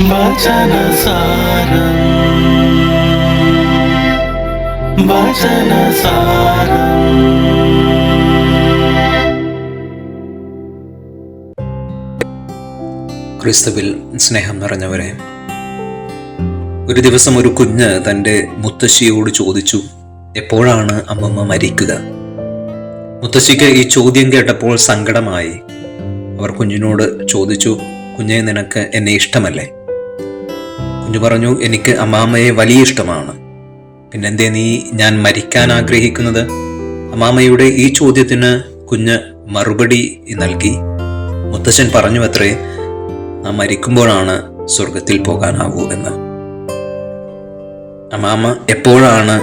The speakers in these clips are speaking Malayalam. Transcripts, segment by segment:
വചനസാരം വചനസാരം. ക്രിസ്തുവിൽ സ്നേഹം നിറഞ്ഞവരെ, ഒരു ദിവസം ഒരു കുഞ്ഞ് തൻ്റെ മുത്തശ്ശിയോട് ചോദിച്ചു, എപ്പോഴാണ് അമ്മമ്മ മരിക്കുക? മുത്തശ്ശിക്ക് ഈ ചോദ്യം കേട്ടപ്പോൾ സങ്കടമായി. അവർ കുഞ്ഞിനോട് ചോദിച്ചു, കുഞ്ഞെ, നിനക്ക് എന്നെ ഇഷ്ടമല്ലേ? കുഞ്ഞു പറഞ്ഞു, എനിക്ക് അമ്മാമ്മയെ വലിയ ഇഷ്ടമാണ്. പിന്നെന്തേ ഞാൻ മരിക്കാൻ ആഗ്രഹിക്കുന്നത്? അമ്മാമ്മയുടെ ഈ ചോദ്യത്തിന് കുഞ്ഞ് മറുപടി നൽകി. മുത്തശ്ശൻ പറഞ്ഞു അത്രേ, നാം മരിക്കുമ്പോഴാണ് സ്വർഗത്തിൽ പോകാനാവൂ എന്ന്. അമ്മാമ്മ എപ്പോഴാണ്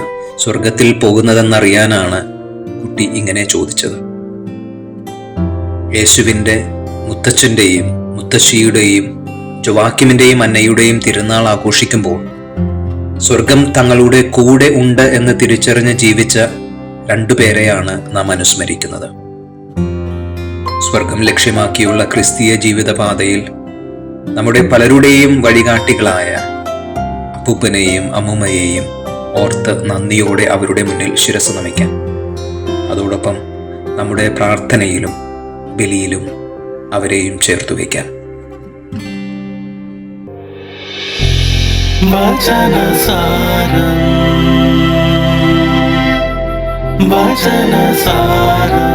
സ്വർഗത്തിൽ പോകുന്നതെന്നറിയാനാണ് കുട്ടി ഇങ്ങനെ ചോദിച്ചത്. യേശുവിൻ്റെ മുത്തച്ഛൻ്റെയും മുത്തശ്ശിയുടെയും ജോവാക്കിമിൻ്റെയും അന്നയുടെയും തിരുനാൾ ആഘോഷിക്കുമ്പോൾ സ്വർഗം തങ്ങളുടെ കൂടെ ഉണ്ട് എന്ന് തിരിച്ചറിഞ്ഞ് ജീവിച്ച രണ്ടുപേരെയാണ് നാം അനുസ്മരിക്കുന്നത്. സ്വർഗം ലക്ഷ്യമാക്കിയുള്ള ക്രിസ്തീയ ജീവിതപാതയിൽ നമ്മുടെ പലരുടെയും വഴികാട്ടികളായ അപ്പൂപ്പനെയും അമ്മൂമ്മയെയും ഓർത്ത് നന്ദിയോടെ അവരുടെ മുന്നിൽ ശിരസ് നമിക്കാം. അതോടൊപ്പം നമ്മുടെ പ്രാർത്ഥനയിലും ബലിയിലും അവരെയും ചേർത്തു വയ്ക്കാം. വചനസാരം വചനസാരം.